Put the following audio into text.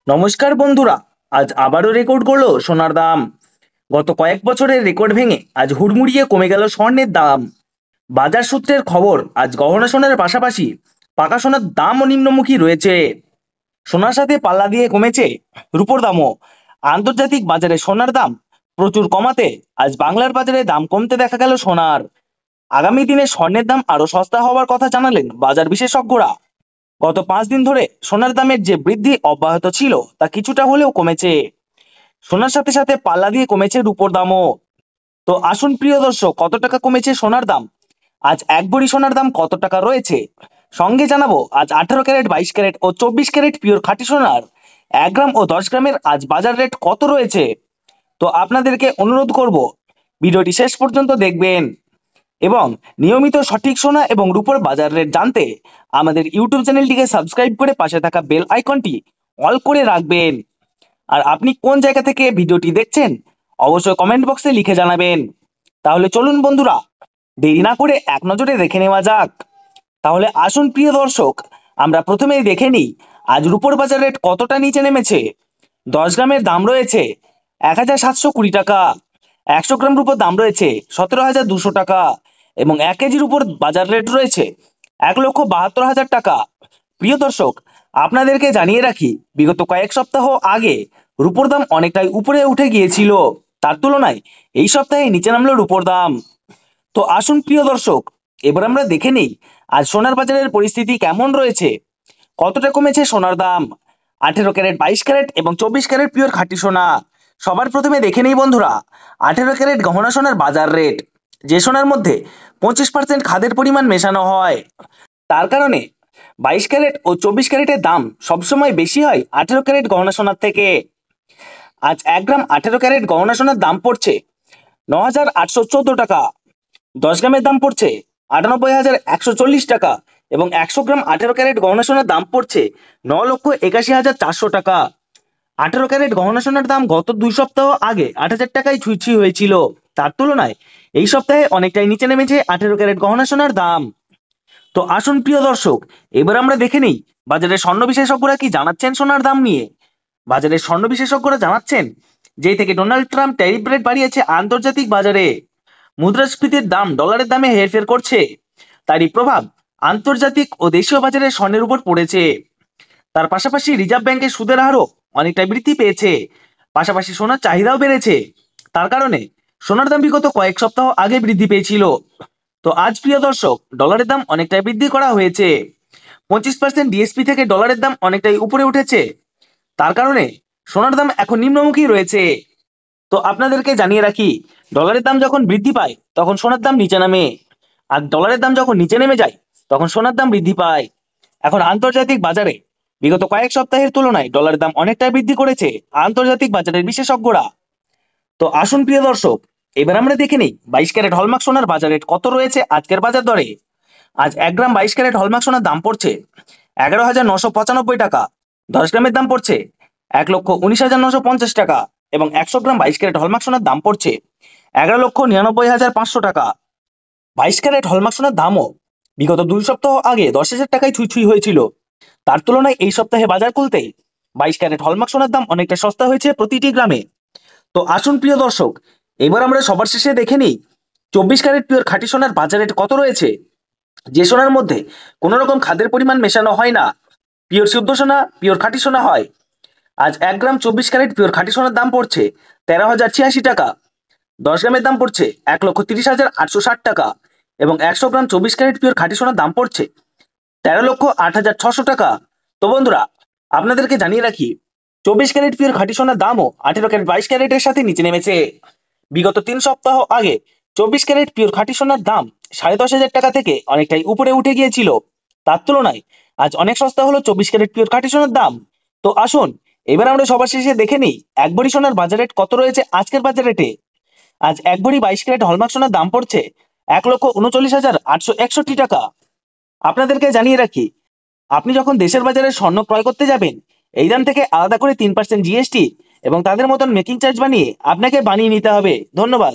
নমস্কার বন্ধুরা। আজ আবারও রেকর্ড করলো সোনার দাম। গত কয়েক বছরের রেকর্ড ভেঙে আজ হুড়মুড়িয়ে কমে গেল স্বর্ণের দাম। বাজার সূত্রের খবর, আজ গহনা সোনার পাশাপাশি পাকা সোনার দামও নিম্নমুখী রয়েছে। সোনার সাথে পাল্লা দিয়ে কমেছে রূপোর দামও। আন্তর্জাতিক বাজারে সোনার দাম প্রচুর কমাতে আজ বাংলার বাজারে দাম কমতে দেখা গেল সোনার। আগামী দিনে স্বর্ণের দাম আরো সস্তা হওয়ার কথা জানালেন বাজার বিশেষজ্ঞরা। গত 5 দিন ধরে সোনার দামের যে বৃদ্ধি অব্যাহত ছিল তা কিছুটা হলেও কমেছে। সোনার সাথে সাথে পাল্লা দিয়ে কমেছে রূপোর দামও। তো আসুন প্রিয় দর্শক, কত টাকা কমেছে সোনার দাম, আজ এক ভরি সোনার দাম কত টাকা রয়েছে, সঙ্গে জানাবো আজ 18 ক্যারেট, 22 ক্যারেট ও 24 ক্যারেট পিওর খাঁটি সোনার 1 গ্রাম ও 10 গ্রামের আজ বাজার রেট কত রয়েছে। তো আপনাদেরকে অনুরোধ করব ভিডিওটি শেষ পর্যন্ত দেখবেন এবং নিয়মিত সঠিক সোনা এবং রূপোর বাজার রেট জানতে আমাদের ইউটিউব চ্যানেলটিকে সাবস্ক্রাইব করে পাশে থাকা বেল আইকনটি অল করে রাখবেন। আর আপনি কোন জায়গা থেকে ভিডিওটি দেখছেন অবশ্যই কমেন্ট বক্সে লিখে জানাবেন। তাহলে চলুন বন্ধুরা, দেরি না করে এক নজরে দেখে নেওয়া যাক। তাহলে আসুন প্রিয় দর্শক, আমরা প্রথমেই দেখে নিই আজ রূপোর বাজার রেট কতটা নিচে নেমেছে। 10 গ্রামের দাম রয়েছে 1720 টাকা, 100 গ্রাম রূপোর দাম রয়েছে 17,200 টাকা এবং 1 কেজির উপর বাজার রেট রয়েছে 1,72,000 টাকা। প্রিয় দর্শক, আপনাদেরকে জানিয়ে রাখি, বিগত কয়েক সপ্তাহ আগে রূপোর দাম অনেকটাই উপরে উঠে গিয়েছিল, তার তুলনায় এই সপ্তাহে নিচে নামলো রূপোর দাম। তো আসুন প্রিয় দর্শক, এবার আমরা দেখে নিই আজ সোনার বাজারের পরিস্থিতি কেমন রয়েছে, কতটা কমেছে সোনার দাম। 18 ক্যারেট, 22 ক্যারেট এবং 24 ক্যারেট পিওর খাঁটি সোনা। সবার প্রথমে দেখে নেই বন্ধুরা 18 ক্যারেট গহনা সোনার বাজার রেট। যে সোনার মধ্যে 25% খাদের পরিমাণ মেশানো হয়, তার কারণে 22 ক্যারেট ও 24 ক্যারেটের দাম সবসময় বেশি হয় 18 ক্যারেট গহনা সোনার থেকে। আজ 1 গ্রাম 18 ক্যারেট গহনা সোনার দাম পড়ছে 9,814 টাকা, 10 গ্রামের দাম পড়ছে 98,140 টাকা এবং 100 গ্রাম 18 ক্যারেট গহনা সোনার দাম পড়ছে 9,81,400 টাকা। 18 ক্যারেট গহনা সোনার দাম গত 2 সপ্তাহ আগে 8,000 টাকায় ছুঁই হয়েছিল, তার তুলনায় এই সপ্তাহে অনেকটাই নিচে নেমেছে 18 ক্যারেট গহনা সোনার দাম। তো আসুন প্রিয় দর্শক, এবার আমরা দেখে নিই বাজারের স্বর্ণ বিশেষজ্ঞরা কি জানাচ্ছেন সোনার দাম নিয়ে। বাজারের স্বর্ণ বিশেষজ্ঞরা জানাচ্ছেন, যেই থেকে ডোনাল্ড ট্রাম্প ট্যারিফ রেট বাড়িয়েছে আন্তর্জাতিক বাজারে মুদ্রাস্ফীতির দাম ডলারের দামে হেরফের করছে, তারই প্রভাব আন্তর্জাতিক ও দেশীয় বাজারে স্বর্ণের উপর পড়েছে। তার পাশাপাশি রিজার্ভ ব্যাংকের সুদের হারও অনেকটা বৃদ্ধি পেয়েছে, পাশাপাশি সোনার চাহিদাও বেড়েছে। তার কারণে সোনার দাম বিগত কয়েক সপ্তাহ আগে বৃদ্ধি পেয়েছিল। তো আজ প্রিয় দর্শক, ডলারের দাম অনেকটাই বৃদ্ধি করা হয়েছে। 25% ডিএসপি থেকে ডলারের দাম অনেকটাই উপরে উঠেছে, তার কারণে সোনার দাম এখন নিম্নমুখী রয়েছে। তো আপনাদেরকে জানিয়ে রাখি, ডলারের দাম যখন বৃদ্ধি পায় তখন সোনার দাম নিচে নামে, আর ডলারের দাম যখন নিচে নেমে যায় তখন সোনার দাম বৃদ্ধি পায়। এখন আন্তর্জাতিক বাজারে বিগত কয়েক সপ্তাহের তুলনায় ডলারের দাম অনেকটাই বৃদ্ধি করেছে আন্তর্জাতিক বাজারের বিশেষজ্ঞরা। তো আসুন প্রিয় দর্শক, এবার আমরা দেখে নিই 22 ক্যারেট হলমার্ক সোনার বাজার রেট কত রয়েছে আজকের বাজার দরে। আজ 1 গ্রাম 22 ক্যারেট হলমার্ক সোনার দাম পড়ছে 11,995 টাকা, 10 গ্রামের দাম পড়ছে 1,19,950 টাকা এবং 100 গ্রাম 22 ক্যারেট হলমার্ক সোনার দাম পড়ছে 11,99,500 টাকা। 22 ক্যারেট হলমার্ক সোনার দামও বিগত 2 সপ্তাহ আগে 10,000 টাকায় ছুঁই হয়েছিল, তার তুলনায় এই সপ্তাহে বাজার খুলতেই 22 ক্যারেট হলমার্ক সোনার দাম অনেকটা সস্তা হয়েছে প্রতিটি গ্রামে। তো আসুন প্রিয় দর্শক, এবার আমরা সবার শেষে দেখে নিই 24 ক্যারেট পিওর খাঁটি সোনার বাজার রেট কত রয়েছে। যে সোনার মধ্যে কোনো রকম খাদের পরিমাণ মেশানো হয় না, পিওর শুদ্ধ সোনা, পিওর খাঁটি সোনা হয়। আজ 1 গ্রাম 24 ক্যারেট পিওর খাঁটি সোনার দাম পড়ছে 13,086 টাকা, 10 গ্রামের দাম পড়ছে 1,30,860 টাকা এবং 100 গ্রাম 24 ক্যারেট পিওর খাঁটি সোনার দাম পড়ছে 13,08,600 টাকা। তো বন্ধুরা, আপনাদেরকে জানিয়ে রাখি, 24 ক্যারেট পিওর খাঁটি সোনার দামও 18 ক্যারেট 22 ক্যারেটের সাথে নিচে নেমেছে। বিগত 3 সপ্তাহ আগে 24 ক্যারেট পিওর খাঁটি সোনার দাম 10,500 টাকা থেকে অনেকটাই উপরে উঠে গিয়েছিল, তার তুলনায় আজ অনেক সস্তা হলো 24 ক্যারেট পিওর খাঁটি সোনার দাম। তো আসুন এবার আমরা সবার শেষে দেখে নিই এক ভরি সোনার বাজার রেট কত রয়েছে আজকের বাজার রেটে। আজ এক ভরি 22 ক্যারেট হলমার্ক সোনার দাম পড়ছে 1,39,861 টাকা। আপনাদেরকে জানিয়ে রাখি, আপনি যখন দেশের বাজারে স্বর্ণ ক্রয় করতে যাবেন, এই দাম থেকে আলাদা করে 3% জিএসটি এবং তাদের মতন মেকিং চার্জ বানিয়ে আপনাকে বানিয়ে নিতে হবে। ধন্যবাদ।